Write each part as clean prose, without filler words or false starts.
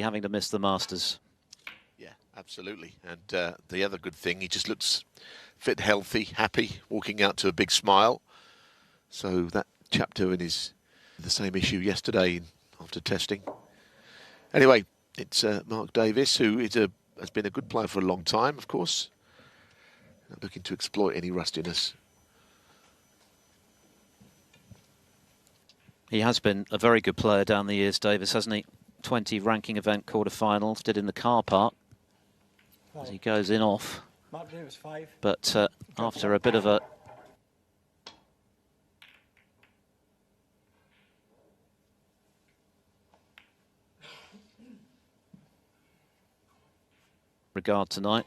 having to miss the Masters. Yeah, absolutely. And the other good thing, he just looks fit, healthy, happy, walking out to a big smile. So that chapter in his the same issue yesterday after testing. Anyway, it's Mark Davis, who has been a good player for a long time, of course. Not looking to exploit any rustiness. He has been a very good player down the years, Davis, hasn't he? 20 ranking event quarterfinals, did in the car park as he goes in off. Mark Davis 5. But after a bit of a regard tonight.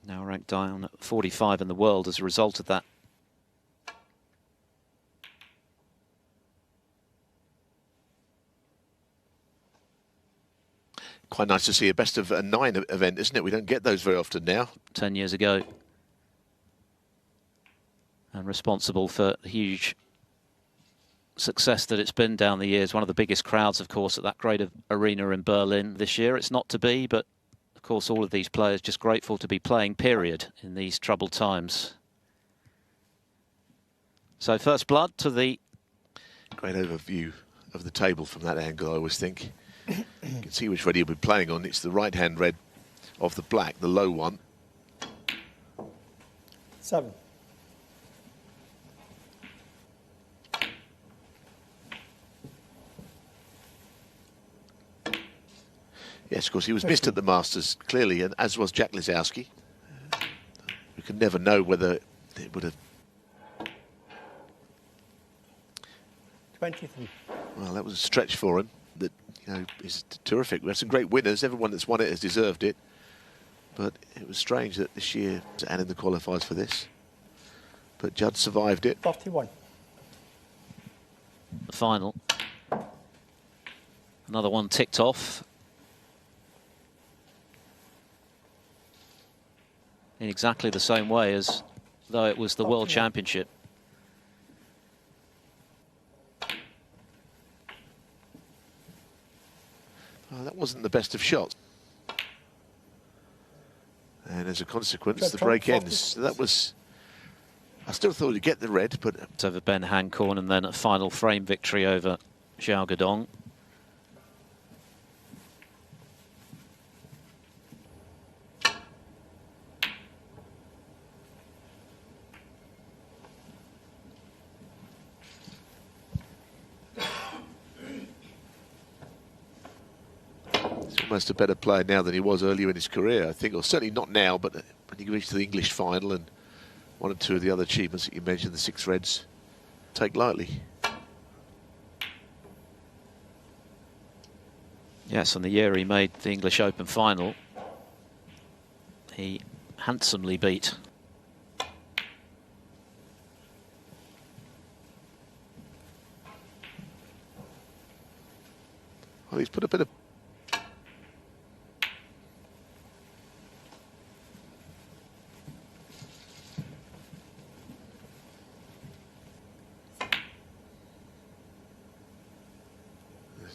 Now ranked down at 45 in the world as a result of that. Quite nice to see a best of 9 event, isn't it? We don't get those very often now. 10 years ago. And responsible for the huge success that it's been down the years. One of the biggest crowds, of course, at that great arena in Berlin this year. It's not to be, but of course all of these players just grateful to be playing, period, in these troubled times. So first blood to the... Great overview of the table from that angle, I always think. You can see which red he'll be playing on. It's the right-hand red of the black, the low one. 7. Yes, of course, he was missed at the Masters, clearly, and as was Jack Lisowski. We can never know whether it would have... 23. Well, that was a stretch for him. That, you know, is terrific. We have some great winners. Everyone that's won it has deserved it. But it was strange that this year, and in the qualifiers for this. But Judd survived it. 31. The final. Another one ticked off. In exactly the same way as though it was the World Championship. Oh, that wasn't the best of shots. And as a consequence, the break ends. So that was... I still thought he'd get the red, but... It's over Ben Hancorn and then a final frame victory over Zhao Guodong. Almost a better player now than he was earlier in his career, I think, or certainly not now, but when you reach the English final and one or two of the other achievements that you mentioned, the 6 reds, take lightly. Yes, on the year he made the English Open final, he handsomely beat well, he's put a bit of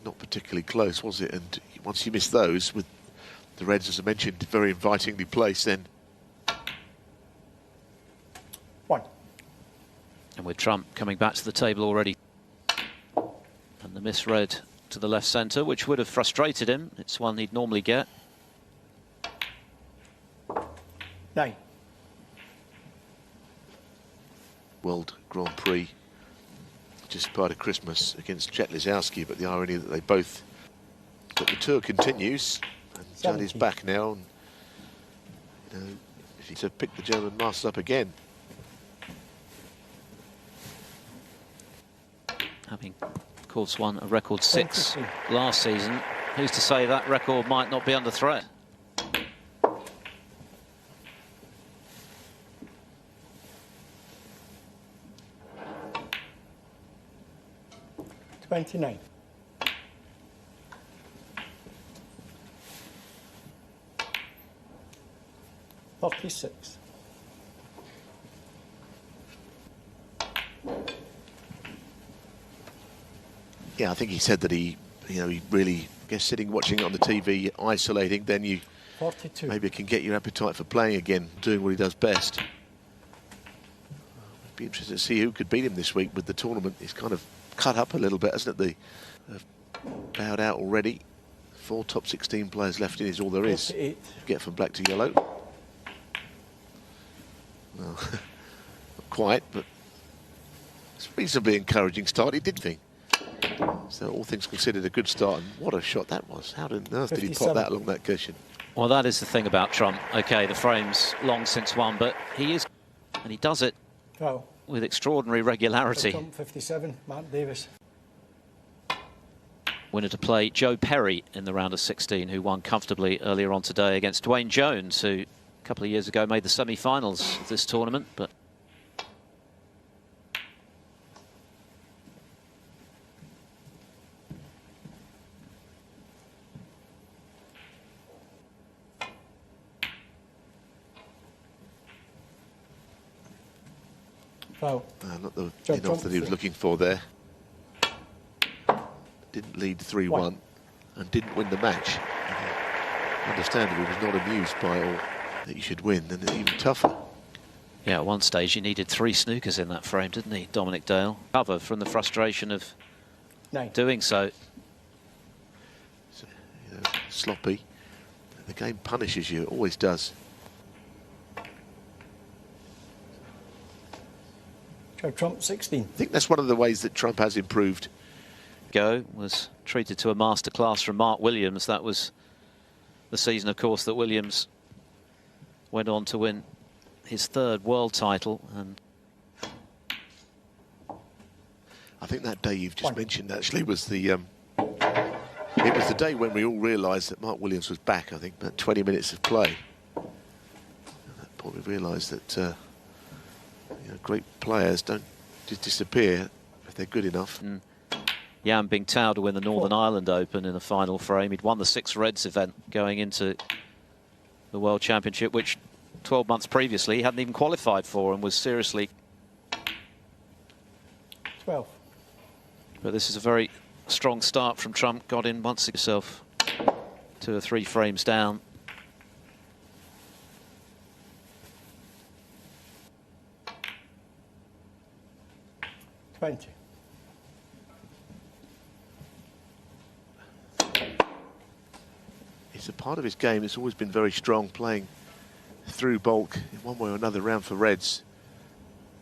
not particularly close, was it? And once you miss those, with the reds, as I mentioned, very invitingly placed, then... 1. And with Trump coming back to the table already. And the misread to the left centre, which would have frustrated him. It's one he'd normally get. 9. World Grand Prix. Just part of Christmas against Jack Lisowski, but the irony that they both... But the tour continues, and Judd is back now. And, you know, if he's to pick the German Masters up again. Having, of course, won a record 6 last season. Who's to say that record might not be under threat? 29. 36. Yeah, I think he said that he really, I guess, sitting watching it on the TV, isolating, then you 42. maybe can get your appetite for playing again, doing what he does best. It'd be interesting to see who could beat him this week with the tournament. He's kind of cut up a little bit, hasn't it? They've bowed out already. 4 top 16 players left in is all there is. 48. Get from black to yellow. Well, not quite, but it's a reasonably encouraging start. He did think. So all things considered, a good start. And what a shot that was. How on earth did he pop that along that cushion? Well, that is the thing about Trump. OK, the frame's long since won, but he is, and he does it with extraordinary regularity. Trump 57, Mark Davis. Winner to play Joe Perry in the round of 16, who won comfortably earlier on today against Dwayne Jones, who a couple of years ago made the semi-finals of this tournament. But not the enough that he was looking for there. Didn't lead 3-1 and didn't win the match. Understandably, was not amused by all that you should win, and even tougher. yeah, at one stage he needed 3 snookers in that frame, didn't he, Dominic Dale? Cover from the frustration of doing so. Sloppy. The game punishes you, it always does. Joe Trump 16. I think that's one of the ways that Trump has improved. Go was treated to a masterclass from Mark Williams. That was the season, of course, that Williams went on to win his 3rd world title. And I think that day you've just mentioned actually was the it was the day when we all realised that Mark Williams was back. I think about 20 minutes of play. At that point we realised that great players don't just disappear if they're good enough. Jan Bingtao to win the Northern Ireland Open in the final frame. He'd won the 6 Reds event going into the World Championship, which 12 months previously he hadn't even qualified for and was seriously... 12. But this is a very strong start from Trump. Got in once himself 2 or 3 frames down. It's a part of his game that's always been very strong, playing through bulk in one way or another round for Reds.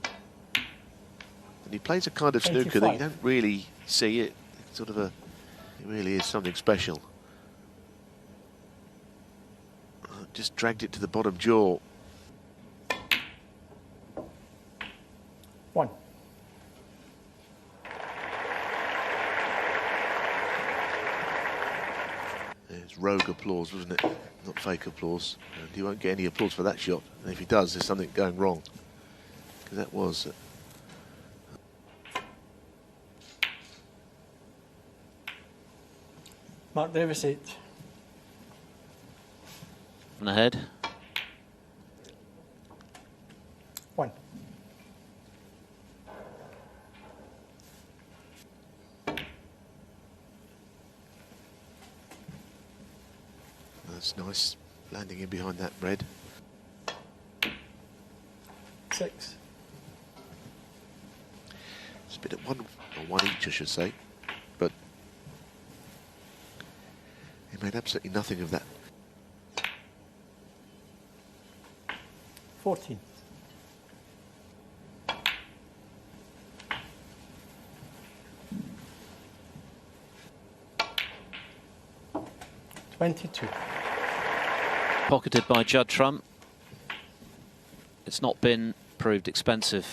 And he plays a kind of snooker that you don't really see. It sort of it really is something special. Just dragged it to the bottom jaw. 1. It's rogue applause, wasn't it? Not fake applause. And he won't get any applause for that shot. And if he does, there's something going wrong. Because that was... Mark Davis 8. And ahead. 1. That's nice, landing in behind that red. 6. It's a bit at one each, I should say, but he made absolutely nothing of that. 14. 22. Pocketed by Judd Trump. It's not been proved expensive.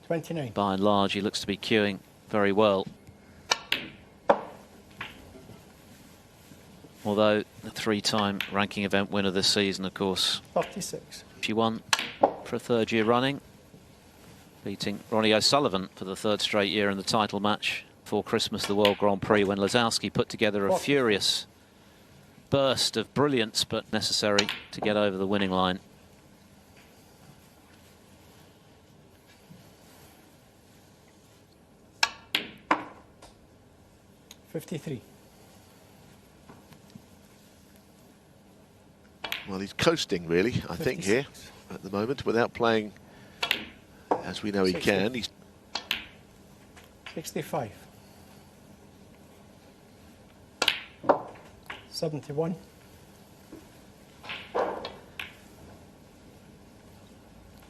29. By and large, he looks to be queuing very well. Although the 3-time ranking event winner this season, of course. 36. She won for a 3rd year running, beating Ronnie O'Sullivan for the 3rd straight year in the title match before Christmas, the World Grand Prix, when Lazowski put together a furious burst of brilliance, but necessary to get over the winning line. 53. Well, he's coasting, really, I think, here 56. at the moment, without playing as we know he 60. can. He's 65. 71.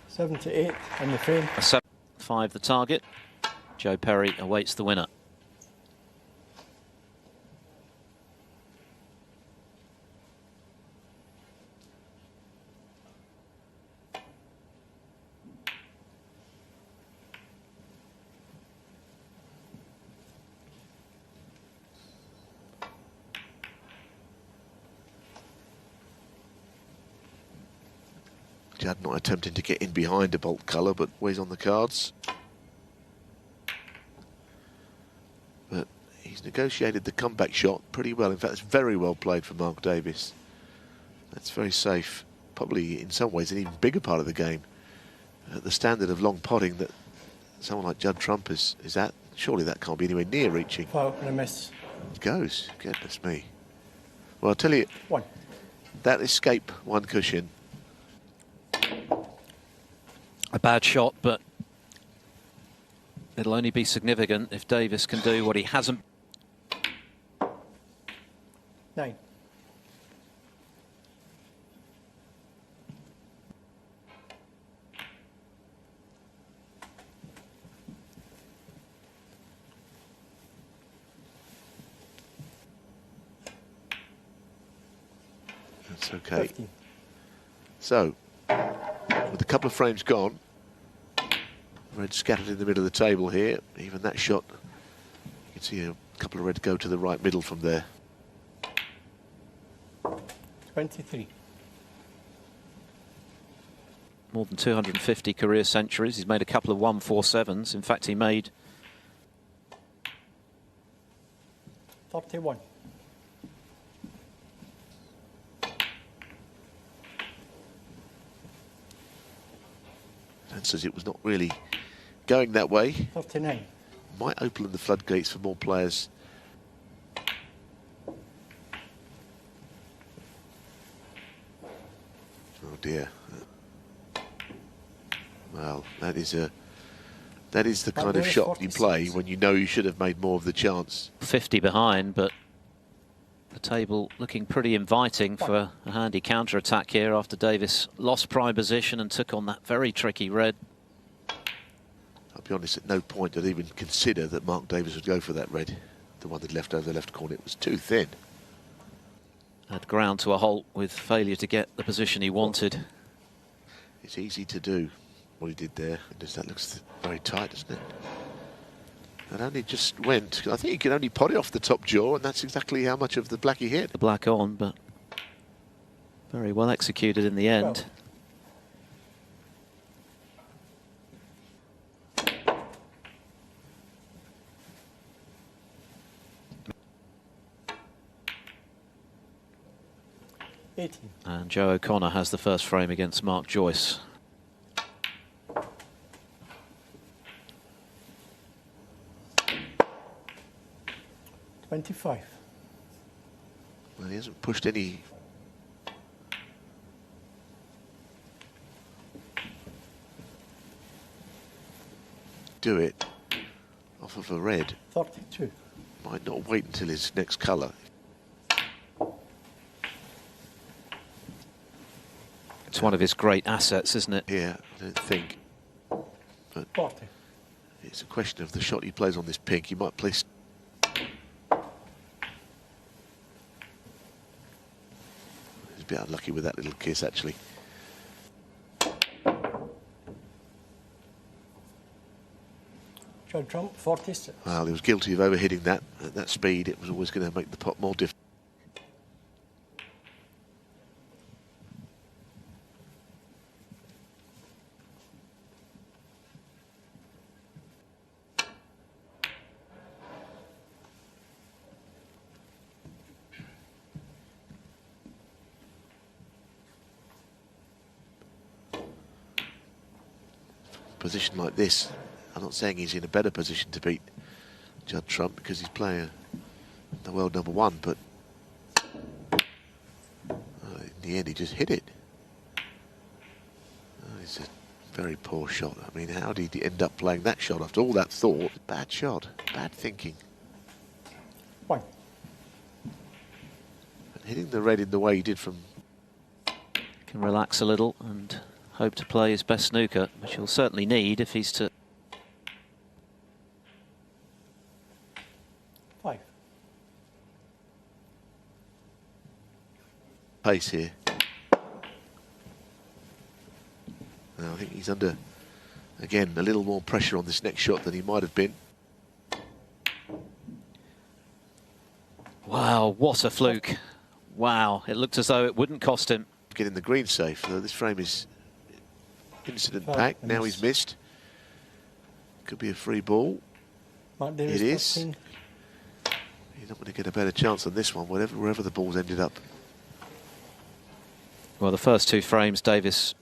78 in the frame. A 7-5 the target. Joe Perry awaits the winner. Judd not attempting to get in behind a bolt colour, but ways on the cards. But he's negotiated the comeback shot pretty well. In fact, it's very well played for Mark Davis. That's very safe. Probably, in some ways, an even bigger part of the game. At the standard of long potting that someone like Judd Trump is at, surely that can't be anywhere near reaching. Foul and a miss. It goes. Goodness me. Well, I'll tell you, 1. that escape one cushion. A bad shot, but it'll only be significant if Davis can do what he hasn't. 9. That's okay. 15. So, with a couple of frames gone, red scattered in the middle of the table here. Even that shot, you can see a couple of red go to the right middle from there. 23. More than 250 career centuries. He's made a couple of 147s. In fact, he made 31. And says it was not really going that way. 39. Might open the floodgates for more players. Oh dear. Well, that is the kind of shot you play when you know you should have made more of the chance. 50 behind, but the table looking pretty inviting for a handy counter-attack here after Davis lost prime position and took on that very tricky red. I'll be honest, at no point did I even consider that Mark Davis would go for that red. The one that left over the left corner, it was too thin. Had ground to a halt with failure to get the position he wanted. It's easy to do what he did there. That looks very tight, doesn't it? And only just went. I think he could only pot it off the top jaw, and that's exactly how much of the black he hit. The black on, but very well executed in the end. Well, 18. And Joe O'Connor has the first frame against Mark Joyce. 25. Well, he hasn't pushed any. Do it off of a red. 32. Might not wait until his next colour. It's one of his great assets, isn't it? Yeah, I don't think. But 40. it's a question of the shot he plays on this pink. He might play. He's a bit unlucky with that little kiss, actually. Judd Trump, 46. Well, he was guilty of overhitting that at that speed. It was always going to make the pot more difficult. Position like this, I'm not saying he's in a better position to beat Judd Trump because he's playing the world #1, but in the end he just hit it. It's a very poor shot. I mean, how did he end up playing that shot after all that thought? Bad shot, bad thinking. 1. And hitting the red in the way he did from... Can relax a little and hope to play his best snooker, which he'll certainly need if he's to... 5. pace here. Now, I think he's under, again, a little more pressure on this next shot than he might have been. Wow, what a fluke. Wow, it looked as though it wouldn't cost him. Getting the green safe. This frame is incident Oh, packed. Now he's missed. Could be a free ball. Mark Davis, It is. 13. He's not going to get a better chance on this one, wherever the ball's ended up. Well, the first 2 frames, Davis.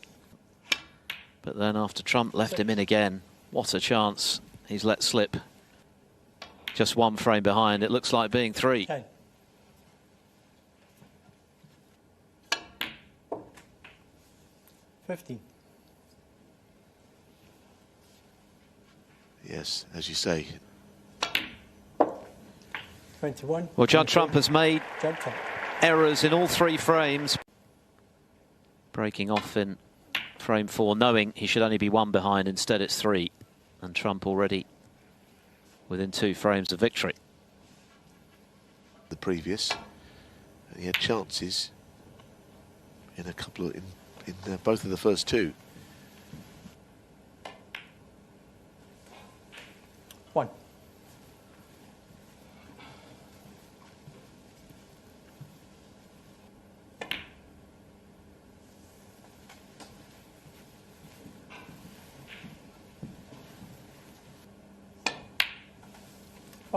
But then after Trump left him in again, what a chance he's let slip. Just 1 frame behind. It looks like being 3. 10. $15. Yes, as you say. 21. Well, Judd Trump has made Judd Trump. errors in all 3 frames. Breaking off in frame 4, knowing he should only be 1 behind. Instead, it's 3. And Trump already within 2 frames of victory. The previous, and he had chances in a couple of, in both of the first 2. 1.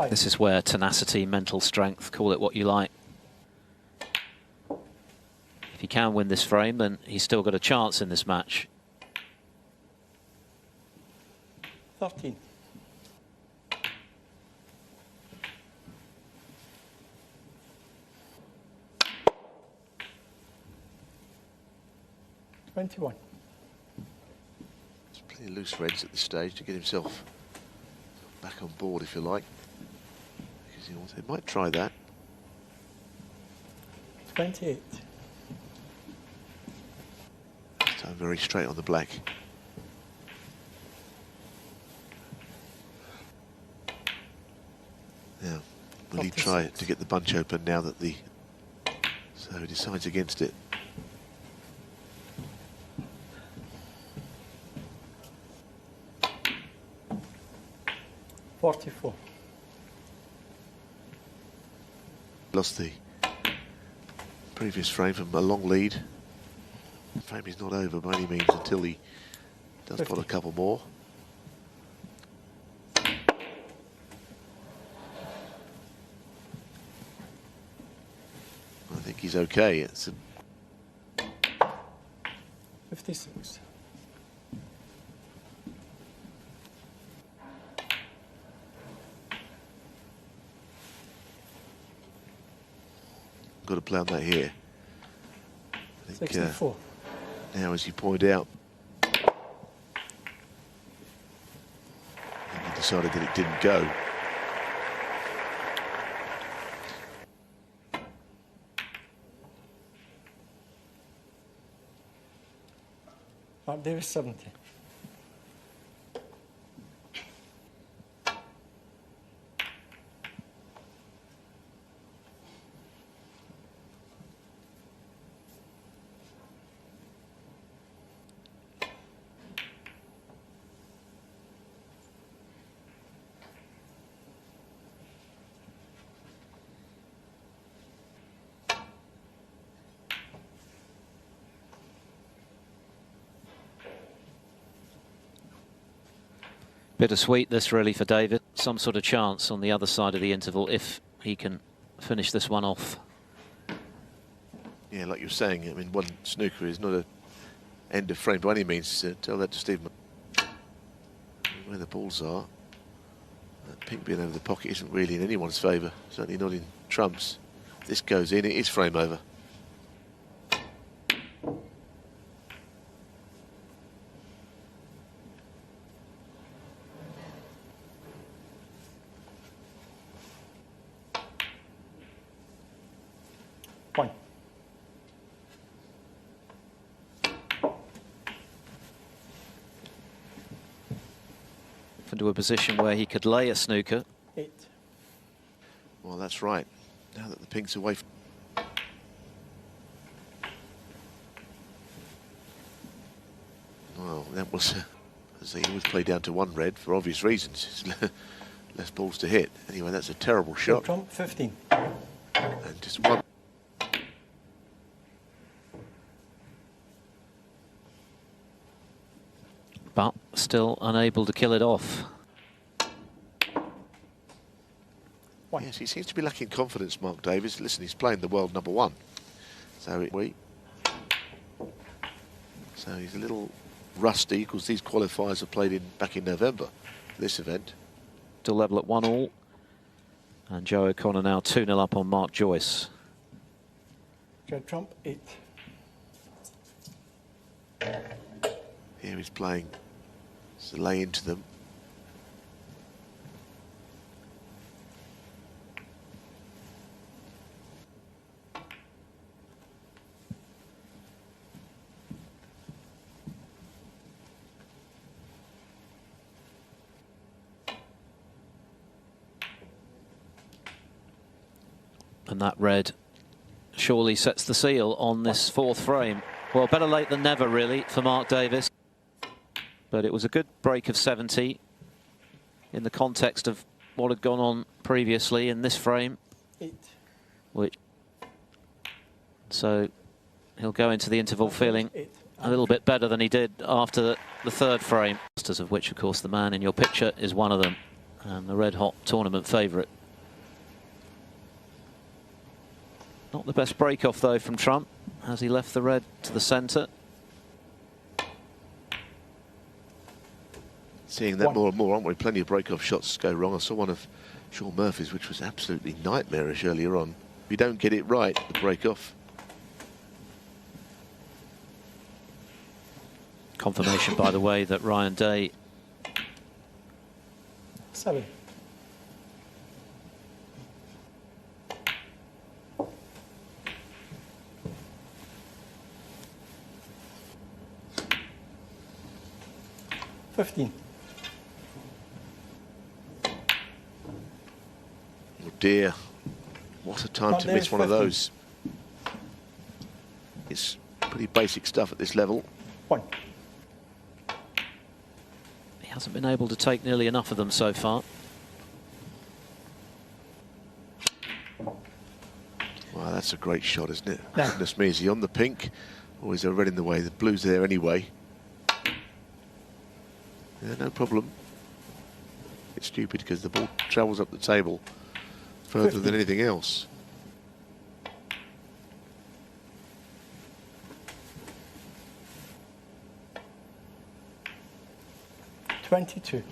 This is where tenacity, mental strength, call it what you like. If he can win this frame, then he's still got a chance in this match. 13. 21. There's plenty of loose reds at this stage to get himself back on board, if you like. Because he might try that. 28. This time very straight on the black. Now, will he try to get the bunch open now that the... So he decides against it. $44. Lost the previous frame from a long lead. The frame is not over by any means until he does pot a couple more. I think he's okay. It's a 56. got to play on that here. I think, 64. now, as you point out, I think he decided that it didn't go. Mark Davis, 70. Bittersweet this really for David. Some sort of chance on the other side of the interval if he can finish this one off. Yeah, like you're saying, I mean, one snooker is not a end of frame by any means. Tell that to Stephen. Where the balls are. That pink being over the pocket isn't really in anyone's favour, certainly not in Trump's. If this goes in, it is frame over. One. Into a position where he could lay a snooker. 8. Well, that's right. Now that the pink's away well, that was, as they always play down to 1 red for obvious reasons. Less balls to hit. Anyway, that's a terrible shot. Trump 15. And just one. But still unable to kill it off. One. Yes, he seems to be lacking confidence, Mark Davis. Listen, he's playing the world #1. So he's a little rusty because these qualifiers are played back in November for this event. Still level at 1-1. And Joe O'Connor now 2-0 up on Mark Joyce. Judd Trump 8. Here he's playing to lay into them. And that red surely sets the seal on this 4th frame. Well, better late than never, really, for Mark Davis. But it was a good break of 70 in the context of what had gone on previously in this frame. 8. So he'll go into the interval feeling a little bit better than he did after the 3rd frame. Of which, of course, the man in your picture is one of them, and the red-hot tournament favourite. Not the best break-off, though, from Trump, as he left the red to the centre. Seeing that more and more, aren't we? Plenty of break-off shots go wrong. I saw one of Sean Murphy's, which was absolutely nightmarish earlier on. If you don't get it right, the break-off. Confirmation, by the way, that Ryan Day 7. $15. Oh dear, what a time to miss one of those. It's pretty basic stuff at this level. 1. he hasn't been able to take nearly enough of them so far. Wow, that's a great shot, isn't it? Yeah. Goodness me, is he on the pink? Or is there red in the way? The blue's there anyway. Yeah, no problem. It's stupid because the ball travels up the table further 50. than anything else. $22.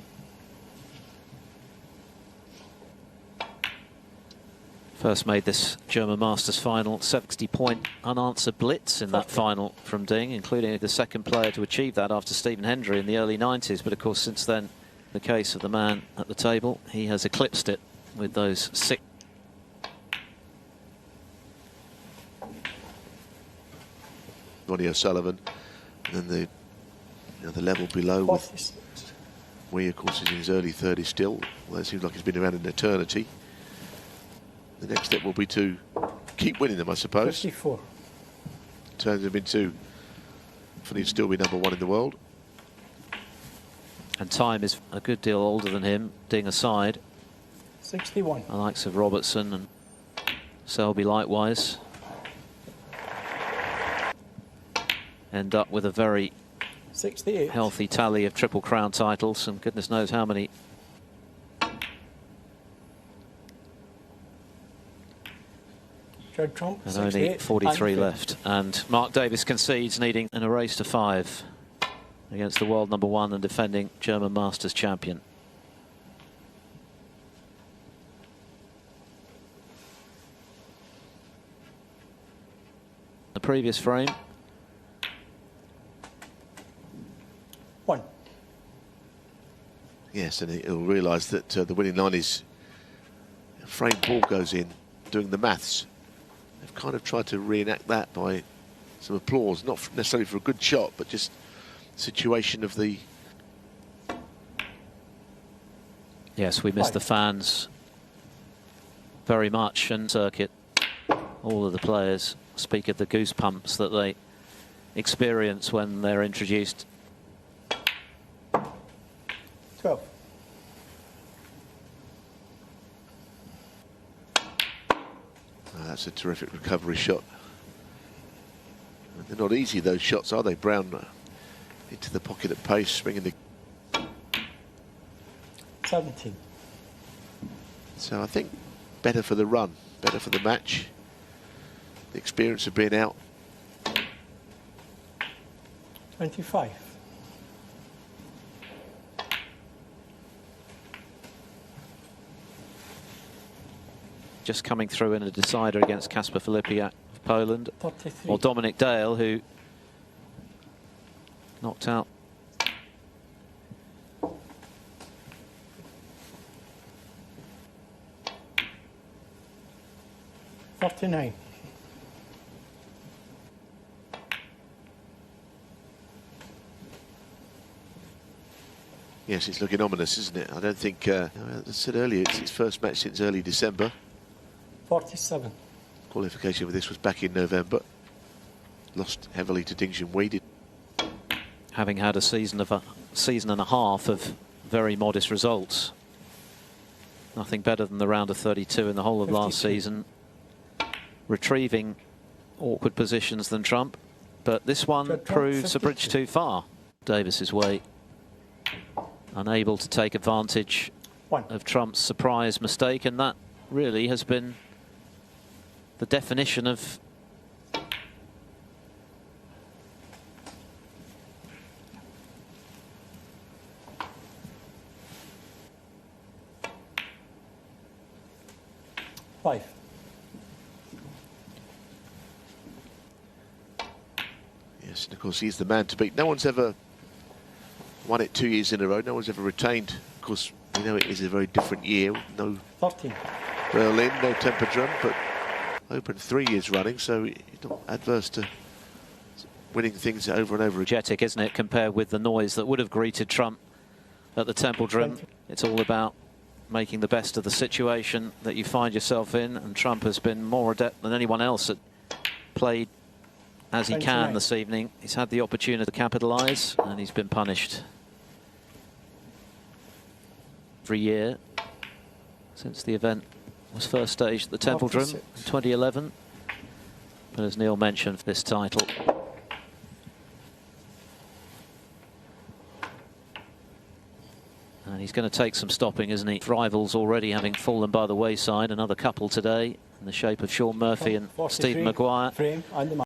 First made this German Masters final 70-point unanswered blitz in that final from Ding, including the second player to achieve that after Stephen Hendry in the early 90s. But of course, since then, the case of the man at the table, he has eclipsed it with those 6. Ronnie O'Sullivan, and then the level below with Wee, of course, is in his early 30s still. Well, it seems like he's been around an eternity. The next step will be to keep winning them, I suppose. 54. Turns him into, for he'd still be #1 in the world. And time is a good deal older than him, Ding aside. 61. The likes of Robertson and Selby likewise. End up with a very 68. healthy tally of Triple Crown titles, and goodness knows how many. Judd Trump, And only 43 and left. And Mark Davis concedes, needing in a race to 5 against the world #1 and defending German Masters champion. the previous frame. 1. Yes, and he'll realise that the winning line is a framed ball goes in, doing the maths. They've kind of tried to reenact that by some applause, not necessarily for a good shot, but just situation of the... Yes, we miss the fans very much, and circuit. All of the players speak of the goosebumps that they experience when they're introduced. 12. That's a terrific recovery shot. They're not easy, those shots, are they? Brown into the pocket at pace, swinging the... 17. So I think better for the run, better for the match. The experience of being out. 25. Just coming through in a decider against Kasper Filipiak of Poland. 33. Or Dominic Dale, who knocked out 39. Yes, it's looking ominous, isn't it? I don't think, as I said earlier, it's his first match since early December. 47. Qualification for this was back in November. Lost heavily to Ding Junhui. having had a season and a half of very modest results. Nothing better than the round of 32 in the whole of 52. last season. Retrieving awkward positions than Trump, but this one Judd, proves a 52. bridge too far. Davis's way, unable to take advantage 1. of Trump's surprise mistake, and that really has been the definition of Five. Yes, and of course he's the man to beat. No one's ever won it 2 years in a row. No one's ever retained. Of course, we know it is a very different year. No 13. Berlin, no Temperdrum, but Open 3 years running, so you're not adverse to winning things over and over again. energetic, isn't it, compared with the noise that would have greeted Trump at the Templedrum. It's all about making the best of the situation that you find yourself in, and Trump has been more adept than anyone else at played as he 29. can this evening. He's had the opportunity to capitalise, and he's been punished. Every year since the event was first staged at the Templedrum in 2011. But as Neil mentioned, this title and he's going to take some stopping, isn't he? Rivals already having fallen by the wayside. Another couple today in the shape of Sean Murphy and Stephen Maguire. Frame and the